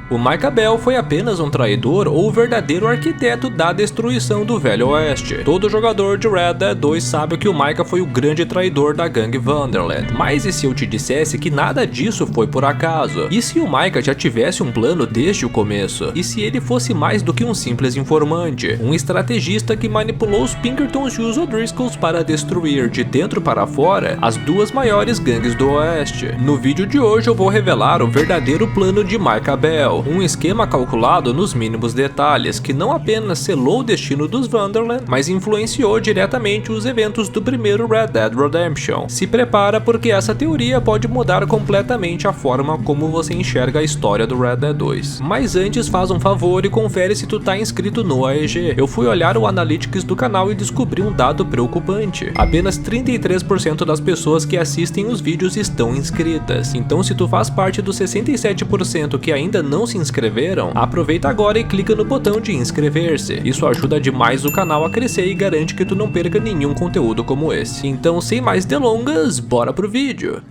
O Micah Bell foi apenas um traidor ou o verdadeiro arquiteto da destruição do Velho Oeste? Todo jogador de Red Dead 2 sabe que o Micah foi o grande traidor da gangue Vanderland. Mas e se eu te dissesse que nada disso foi por acaso? E se o Micah já tivesse um plano desde o começo? E se ele fosse mais do que um simples informante? Um estrategista que manipulou os Pinkertons e os O'Driscolls para destruir de dentro para fora as duas maiores gangues do Oeste? No vídeo de hoje eu vou revelar o verdadeiro plano de Micah Bell. Um esquema calculado nos mínimos detalhes, que não apenas selou o destino dos Vanderland, mas influenciou diretamente os eventos do primeiro Red Dead Redemption. Se prepara porque essa teoria pode mudar completamente a forma como você enxerga a história do Red Dead 2. Mas antes faz um favor e confere se tu tá inscrito no AEG. Eu fui olhar o Analytics do canal e descobri um dado preocupante. Apenas 33% das pessoas que assistem os vídeos estão inscritas. Então se tu faz parte dos 67% que ainda não se inscreveram, aproveita agora e clica no botão de inscrever-se. Isso ajuda demais o canal a crescer e garante que tu não perca nenhum conteúdo como esse. Então, sem mais delongas, bora pro vídeo!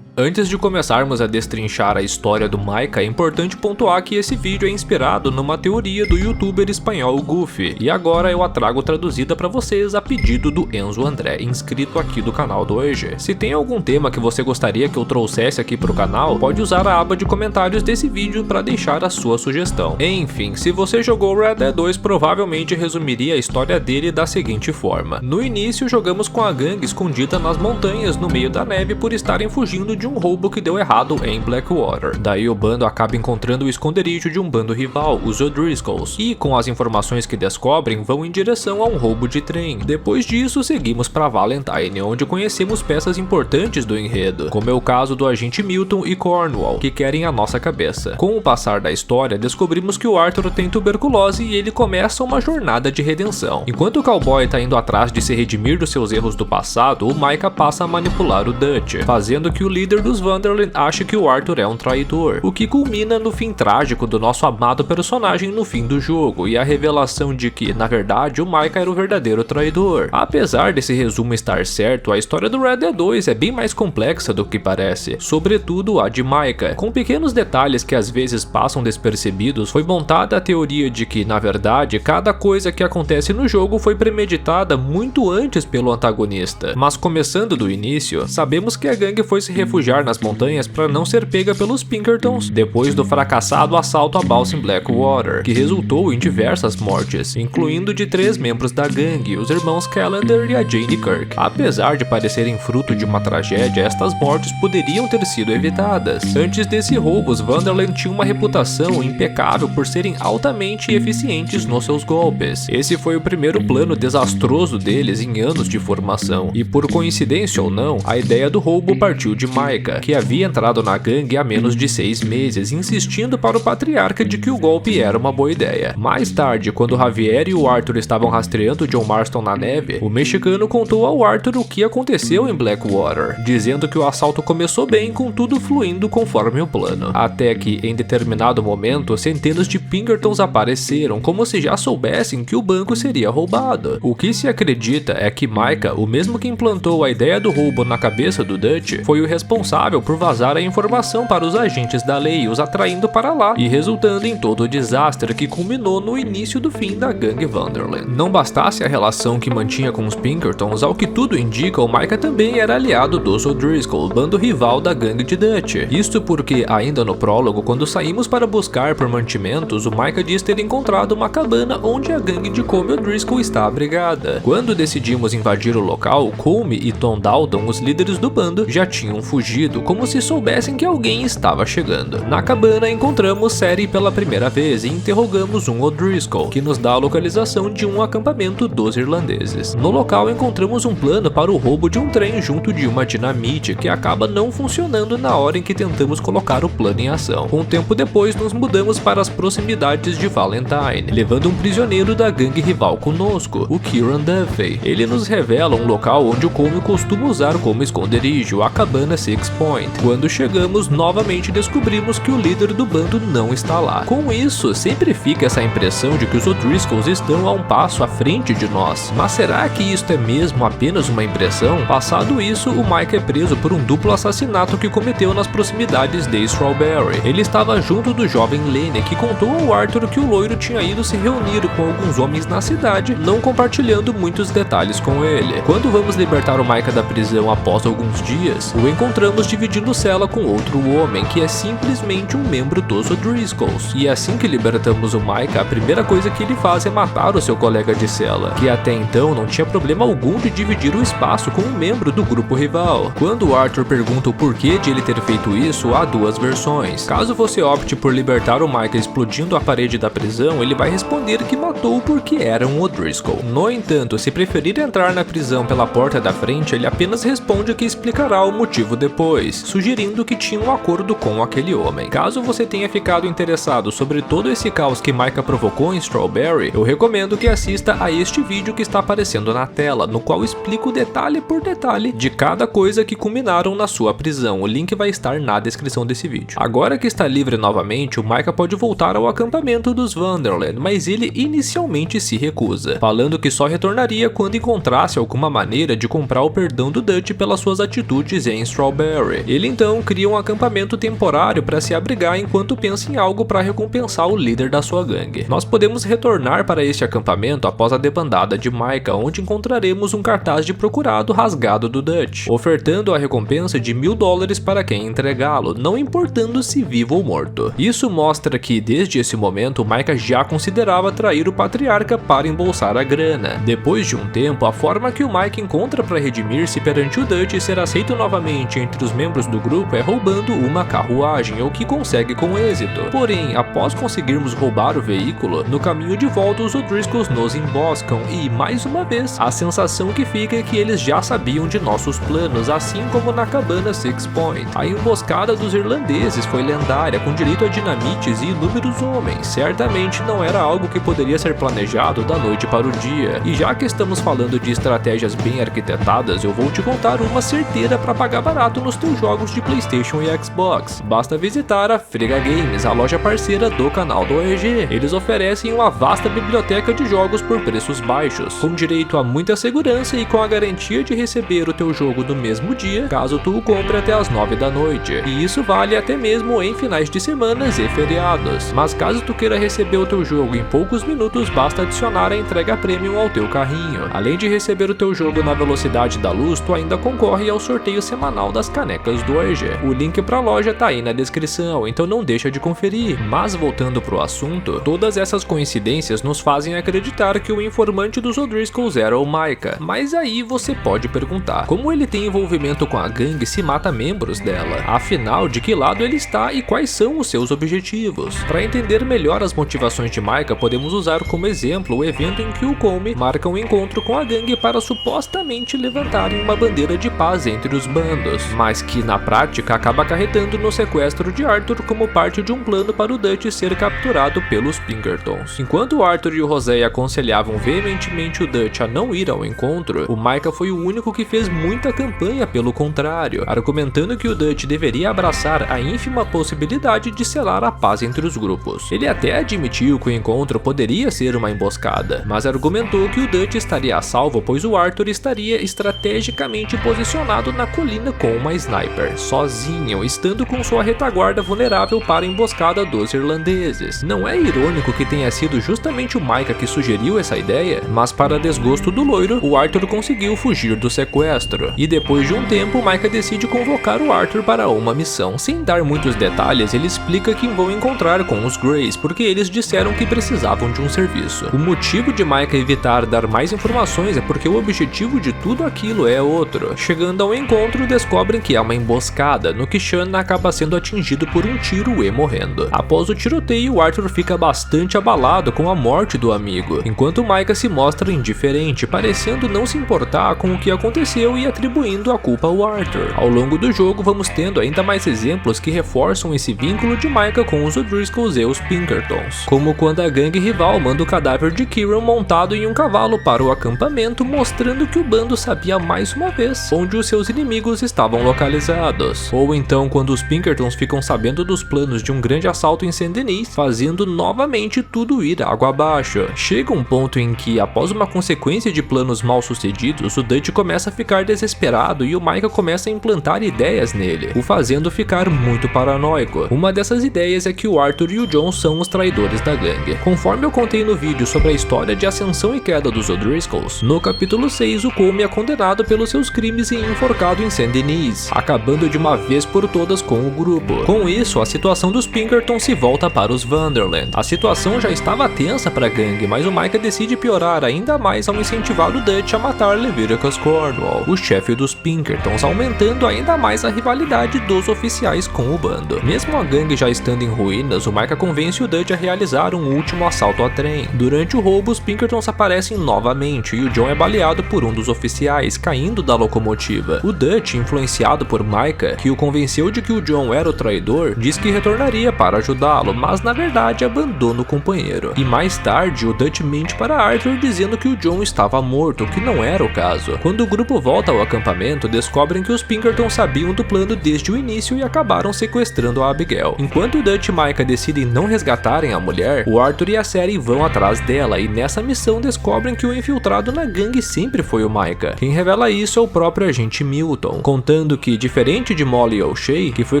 Antes de começarmos a destrinchar a história do Micah, é importante pontuar que esse vídeo é inspirado numa teoria do youtuber espanhol Goofy, e agora eu a trago traduzida para vocês a pedido do Enzo André, inscrito aqui do canal do AEG. Se tem algum tema que você gostaria que eu trouxesse aqui pro canal, pode usar a aba de comentários desse vídeo para deixar a sua sugestão. Enfim, se você jogou Red Dead 2, provavelmente resumiria a história dele da seguinte forma. No início, jogamos com a gangue escondida nas montanhas no meio da neve por estarem fugindo de um roubo que deu errado em Blackwater. Daí o bando acaba encontrando o esconderijo de um bando rival, os O'Driscolls, e com as informações que descobrem, vão em direção a um roubo de trem. Depois disso, seguimos para Valentine, onde conhecemos peças importantes do enredo, como é o caso do agente Milton e Cornwall, que querem a nossa cabeça. Com o passar da história, descobrimos que o Arthur tem tuberculose e ele começa uma jornada de redenção. Enquanto o cowboy tá indo atrás de se redimir dos seus erros do passado, o Micah passa a manipular o Dutch, fazendo que o líder dos Vanderland acha que o Arthur é um traidor, o que culmina no fim trágico do nosso amado personagem no fim do jogo, e a revelação de que, na verdade, o Micah era o verdadeiro traidor. Apesar desse resumo estar certo, a história do Red Dead 2 é bem mais complexa do que parece, sobretudo a de Micah. Com pequenos detalhes que às vezes passam despercebidos, foi montada a teoria de que, na verdade, cada coisa que acontece no jogo foi premeditada muito antes pelo antagonista. Mas começando do início, sabemos que a gangue foi se refugiar nas montanhas para não ser pega pelos Pinkertons depois do fracassado assalto a balsa em Blackwater, que resultou em diversas mortes, incluindo de 3 membros da gangue, os irmãos Callender e a Jane Kirk. Apesar de parecerem fruto de uma tragédia, estas mortes poderiam ter sido evitadas. Antes desse roubo, os Vanderland tinham uma reputação impecável por serem altamente eficientes nos seus golpes. Esse foi o primeiro plano desastroso deles em anos de formação, e por coincidência ou não, a ideia do roubo partiu de Micah, que havia entrado na gangue há menos de 6 meses, insistindo para o patriarca de que o golpe era uma boa ideia. Mais tarde, quando Javier e o Arthur estavam rastreando John Marston na neve, o mexicano contou ao Arthur o que aconteceu em Blackwater, dizendo que o assalto começou bem, com tudo fluindo conforme o plano. Até que, em determinado momento, centenas de Pinkertons apareceram, como se já soubessem que o banco seria roubado. O que se acredita é que Micah, o mesmo que implantou a ideia do roubo na cabeça do Dutch, foi o responsável por vazar a informação para os agentes da lei, os atraindo para lá e resultando em todo o desastre que culminou no início do fim da gangue Vanderland. Não bastasse a relação que mantinha com os Pinkertons, ao que tudo indica, o Micah também era aliado dos O'Driscoll, bando rival da gangue de Dutch. Isto porque, ainda no prólogo, quando saímos para buscar por mantimentos, o Micah diz ter encontrado uma cabana onde a gangue de Colm O'Driscoll está abrigada. Quando decidimos invadir o local, Colm e Tom Dalton, os líderes do bando, já tinham fugido, como se soubessem que alguém estava chegando. Na cabana encontramos Seri pela primeira vez e interrogamos um O'Driscoll, que nos dá a localização de um acampamento dos irlandeses. No local encontramos um plano para o roubo de um trem junto de uma dinamite que acaba não funcionando na hora em que tentamos colocar o plano em ação. Um tempo depois nos mudamos para as proximidades de Valentine, levando um prisioneiro da gangue rival conosco, o Kieran Duffy. Ele nos revela um local onde o Colm costuma usar como esconderijo, a cabana seca Six Point. Quando chegamos, novamente descobrimos que o líder do bando não está lá. Com isso, sempre fica essa impressão de que os O'Driscolls estão a um passo à frente de nós. Mas será que isto é mesmo apenas uma impressão? Passado isso, o Micah é preso por um duplo assassinato que cometeu nas proximidades de Strawberry. Ele estava junto do jovem Lenny, que contou ao Arthur que o loiro tinha ido se reunir com alguns homens na cidade, não compartilhando muitos detalhes com ele. Quando vamos libertar o Micah da prisão após alguns dias, o encontramos dividindo cela com outro homem, que é simplesmente um membro dos O'Driscolls. E assim que libertamos o Micah, a primeira coisa que ele faz é matar o seu colega de cela, que até então não tinha problema algum de dividir o espaço com um membro do grupo rival. Quando o Arthur pergunta o porquê de ele ter feito isso, há duas versões. Caso você opte por libertar o Micah explodindo a parede da prisão, ele vai responder que matou porque era um O'Driscoll. No entanto, se preferir entrar na prisão pela porta da frente, ele apenas responde que explicará o motivo depois, sugerindo que tinha um acordo com aquele homem. Caso você tenha ficado interessado sobre todo esse caos que Micah provocou em Strawberry, eu recomendo que assista a este vídeo que está aparecendo na tela, no qual explico detalhe por detalhe de cada coisa que culminaram na sua prisão. O link vai estar na descrição desse vídeo. Agora que está livre novamente, o Micah pode voltar ao acampamento dos Vanderland, mas ele inicialmente se recusa, falando que só retornaria quando encontrasse alguma maneira de comprar o perdão do Dutch pelas suas atitudes em Strawberry. Ele então cria um acampamento temporário para se abrigar enquanto pensa em algo para recompensar o líder da sua gangue. Nós podemos retornar para este acampamento após a debandada de Micah, onde encontraremos um cartaz de procurado rasgado do Dutch, ofertando a recompensa de $1000 para quem entregá-lo, não importando se vivo ou morto. Isso mostra que, desde esse momento, Micah já considerava trair o patriarca para embolsar a grana. Depois de um tempo, a forma que o Micah encontra para redimir-se perante o Dutch e ser aceito novamente entre os membros do grupo é roubando uma carruagem, o que consegue com êxito. Porém, após conseguirmos roubar o veículo, no caminho de volta os O'Driscolls nos emboscam e, mais uma vez, a sensação que fica é que eles já sabiam de nossos planos, assim como na cabana Six Point. A emboscada dos irlandeses foi lendária, com direito a dinamites e inúmeros homens. Certamente não era algo que poderia ser planejado da noite para o dia. E já que estamos falando de estratégias bem arquitetadas, eu vou te contar uma certeira para pagar barato nos teus jogos de PlayStation e Xbox. Basta visitar a Frega Games, a loja parceira do canal do OEG. Eles oferecem uma vasta biblioteca de jogos por preços baixos, com direito a muita segurança e com a garantia de receber o teu jogo no mesmo dia, caso tu o compre até as 9 da noite. E isso vale até mesmo em finais de semanas e feriados. Mas caso tu queira receber o teu jogo em poucos minutos, basta adicionar a entrega premium ao teu carrinho. Além de receber o teu jogo na velocidade da luz, tu ainda concorre ao sorteio semanal das canecas do OEG. O link pra loja tá aí na descrição, então não deixa de conferir. Mas voltando pro assunto, todas essas coincidências nos fazem acreditar que o informante dos O'Driscolls era o Micah. Mas aí você pode perguntar, como ele tem envolvimento com a gangue se mata membros dela? Afinal, de que lado ele está e quais são os seus objetivos? Para entender melhor as motivações de Micah, podemos usar como exemplo o evento em que o Comey marca um encontro com a gangue para supostamente levantarem uma bandeira de paz entre os bandos, mas que na prática acaba acarretando no sequestro de Arthur como parte de um plano para o Dutch ser capturado pelos Pinkertons. Enquanto Arthur e o Hosea aconselhavam veementemente o Dutch a não ir ao encontro, o Micah foi o único que fez muita campanha pelo contrário, argumentando que o Dutch deveria abraçar a ínfima possibilidade de selar a paz entre os grupos. Ele até admitiu que o encontro poderia ser uma emboscada, mas argumentou que o Dutch estaria a salvo pois o Arthur estaria estrategicamente posicionado na colina com uma sniper, sozinho, estando com sua retaguarda vulnerável para a emboscada dos irlandeses. Não é irônico que tenha sido justamente o Micah que sugeriu essa ideia? Mas para desgosto do loiro, o Arthur conseguiu fugir do sequestro, e depois de um tempo, Micah decide convocar o Arthur para uma missão. Sem dar muitos detalhes, ele explica que vão encontrar com os Greys, porque eles disseram que precisavam de um serviço. O motivo de Micah evitar dar mais informações é porque o objetivo de tudo aquilo é outro. Chegando ao encontro, descobrem que é uma emboscada, no que Sean acaba sendo atingido por um tiro e morrendo. Após o tiroteio, Arthur fica bastante abalado com a morte do amigo, enquanto Micah se mostra indiferente, parecendo não se importar com o que aconteceu e atribuindo a culpa ao Arthur. Ao longo do jogo, vamos tendo ainda mais exemplos que reforçam esse vínculo de Micah com os O'Driscolls e os Pinkertons, como quando a gangue rival manda o cadáver de Kieran montado em um cavalo para o acampamento, mostrando que o bando sabia mais uma vez onde os seus inimigos estavam localizados. Ou então quando os Pinkertons ficam sabendo dos planos de um grande assalto em Saint-Denis, fazendo novamente tudo ir água abaixo. Chega um ponto em que, após uma consequência de planos mal sucedidos, o Dutch começa a ficar desesperado e o Micah começa a implantar ideias nele, o fazendo ficar muito paranoico. Uma dessas ideias é que o Arthur e o John são os traidores da gangue. Conforme eu contei no vídeo sobre a história de ascensão e queda dos O'Driscolls, no capítulo 6 o Colm é condenado pelos seus crimes e enforcado em Saint-Denis, acabando de uma vez por todas com o grupo. Com isso, a situação dos Pinkerton se volta para os Vanderland. A situação já estava tensa para a gangue, mas o Micah decide piorar ainda mais ao incentivar o Dutch a matar Leviticus Cornwall, o chefe dos Pinkertons, aumentando ainda mais a rivalidade dos oficiais com o bando. Mesmo a gangue já estando em ruínas, o Micah convence o Dutch a realizar um último assalto a trem. Durante o roubo, os Pinkertons aparecem novamente e o John é baleado por um dos oficiais, caindo da locomotiva. O Dutch, influenciado por Micah, que o convenceu de que o John era o traidor, diz que retornaria para ajudá-lo, mas na verdade abandona o companheiro. E mais tarde, o Dutch mente para Arthur dizendo que o John estava morto, o que não era o caso. Quando o grupo volta ao acampamento, descobrem que os Pinkertons sabiam do plano desde o início e acabaram sequestrando a Abigail. Enquanto o Dutch e Micah decidem não resgatarem a mulher, o Arthur e a Sari vão atrás dela e nessa missão descobrem que o infiltrado na gangue sempre foi o Micah. Quem revela isso é o próprio agente Milton, contando que, diferente de Molly O'Shea, que foi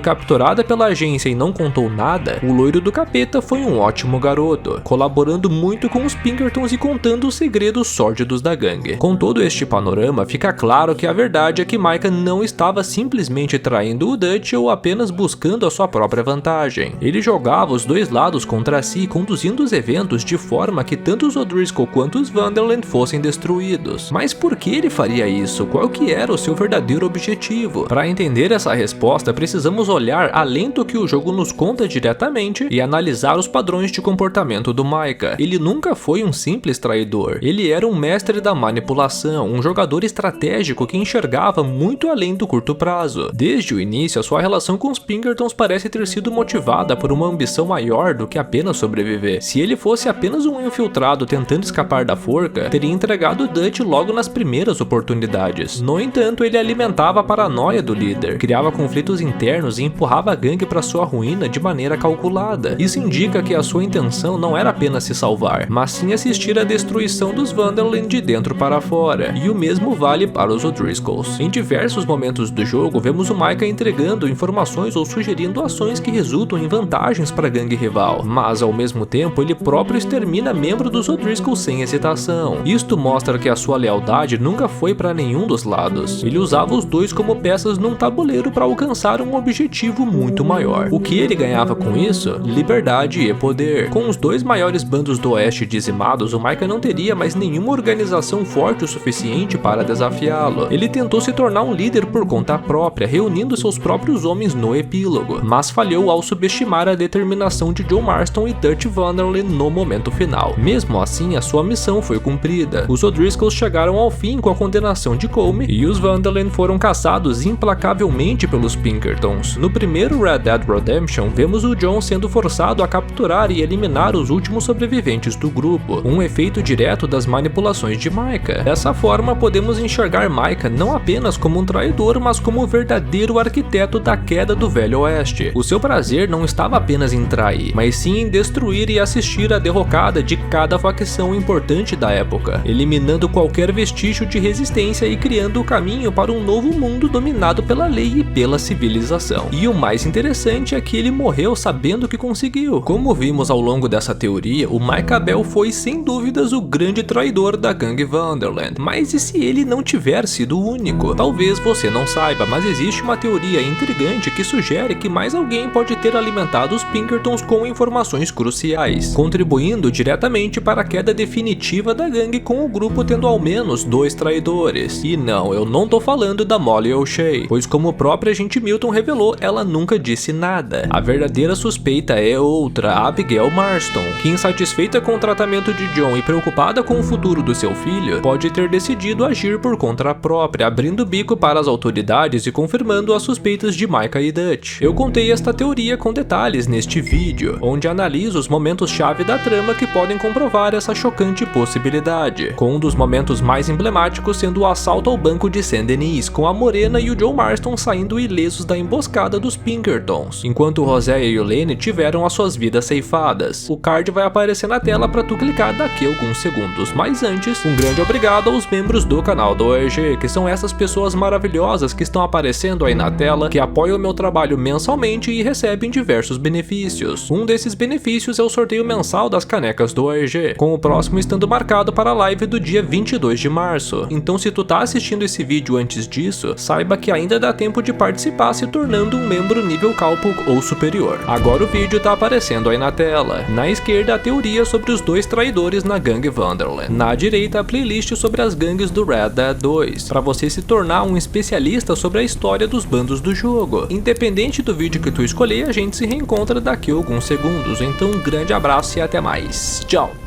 capturada pela agência e não contou nada, o loiro do capeta foi um ótimo garoto, colaborando muito com os Pinkertons e contando os segredos sórdidos da gangue. Com todo este panorama, fica claro que a verdade é que Micah não estava simplesmente traindo o Dutch ou apenas buscando a sua própria vantagem. Ele jogava os dois lados contra si, conduzindo os eventos de forma que tanto os O'Driscoll quanto os Vanderland fossem destruídos. Mas por que ele faria isso? Qual que era o seu verdadeiro objetivo? Para entender essa resposta, precisamos olhar além do que o jogo nos conta diretamente e analisar os padrões de comportamento do Micah. Ele nunca foi um simples traidor. Ele era um mestre da manipulação, um jogador estratégico que enxergava muito além do curto prazo. Desde o início, a sua relação com os Pinkertons parece ter sido motivada por uma ambição maior do que apenas sobreviver. Se ele fosse apenas um infiltrado tentando escapar da forca, teria entregado o Dutch logo nas primeiras oportunidades. No entanto, ele alimentava a paranoia do líder, criava conflitos internos e empurrava a gangue para sua ruína de maneira calculada. Isso indica que a sua intenção não era apenas se salvar, mas sim assistir à destruição dos Vanderland de dentro para fora. E o mesmo vale para os O'Driscolls. Em diversos momentos do jogo, vemos o Micah entregando informações ou sugerindo ações que resultam em vantagens para a gangue rival, mas ao mesmo tempo ele próprio extermina membro dos O'Driscoll sem hesitação. Isto mostra que a sua lealdade nunca foi para nenhum dos lados. Ele usava os dois como peças num tabuleiro para alcançar um objetivo muito maior. O que ele ganhava com isso? Liberdade e poder. Com os dois maiores bandos do Oeste dizimados, o Micah não teria mais nenhuma organização forte o suficiente para desafiá-lo. Ele tentou se tornar um líder por conta própria, reunindo seus próprios homens no epílogo, mas falhou ao subestimar a determinação de John Marston e Dutch Vanderland no momento final. Mesmo assim, a sua missão foi cumprida. Os O'Driscolls chegaram ao fim com a condenação de Colm e os Vanderland foram caçados implacavelmente pelos Pinkertons. No primeiro Red Dead Redemption, vemos o John sendo forçado a capturar e eliminar os últimos sobreviventes do grupo, um efeito direto das manipulações de Micah. Dessa forma, podemos enxergar Micah não apenas como um traidor, mas como o verdadeiro arquiteto da queda do Velho Oeste. O seu prazer não estava apenas em trair, mas sim em destruir e assistir à derrocada de cada facção importante da época, eliminando qualquer vestígio de resistência e criando o caminho para um novo mundo dominado pela lei e pela civilização. E o mais interessante é que ele morreu sabendo que conseguiu. Como vimos ao longo dessa teoria, o Micah Bell foi sem dúvidas o grande traidor da gangue Vanderland. Mas e se ele não tiver sido o único? Talvez você não saiba, mas existe uma teoria intrigante que sugere que mais alguém pode ter alimentado os Pinkertons com informações cruciais, contribuindo diretamente para a queda definitiva da gangue, com o grupo tendo ao menos 2 traidores. E não, eu não tô falando da Molly O'Shea, pois como o próprio agente Milton revelou, ela nunca disse nada. A verdadeira suspeita é outra, a Abigail Marston, que insatisfeita com o tratamento de John e preocupada com o futuro do seu filho, pode ter decidido agir por conta própria, abrindo o bico para as autoridades e confirmando as suspeitas de Micah e Dutch. Eu contei esta teoria com detalhes neste vídeo, onde analiso os momentos-chave da trama que podem comprovar essa chocante possibilidade, com um dos momentos mais emblemáticos sendo o assalto ao banco de Saint-Denis, com a Morena e o o Joe Marston saindo ilesos da emboscada dos Pinkertons, enquanto Rosea e o Lenny tiveram as suas vidas ceifadas. O card vai aparecer na tela para tu clicar daqui a alguns segundos, mas antes, um grande obrigado aos membros do canal do OEG, que são essas pessoas maravilhosas que estão aparecendo aí na tela, que apoiam o meu trabalho mensalmente e recebem diversos benefícios. Um desses benefícios é o sorteio mensal das canecas do OEG, com o próximo estando marcado para a live do dia 22 de março. Então se tu tá assistindo esse vídeo antes disso, saiba que ainda dá tempo de participar se tornando um membro nível Cowpoke ou superior. Agora o vídeo tá aparecendo aí na tela. Na esquerda a teoria sobre os dois traidores na Gangue Vanderland. Na direita a playlist sobre as gangues do Red Dead 2, para você se tornar um especialista sobre a história dos bandos do jogo. Independente do vídeo que tu escolher, a gente se reencontra daqui a alguns segundos. Então um grande abraço e até mais. Tchau!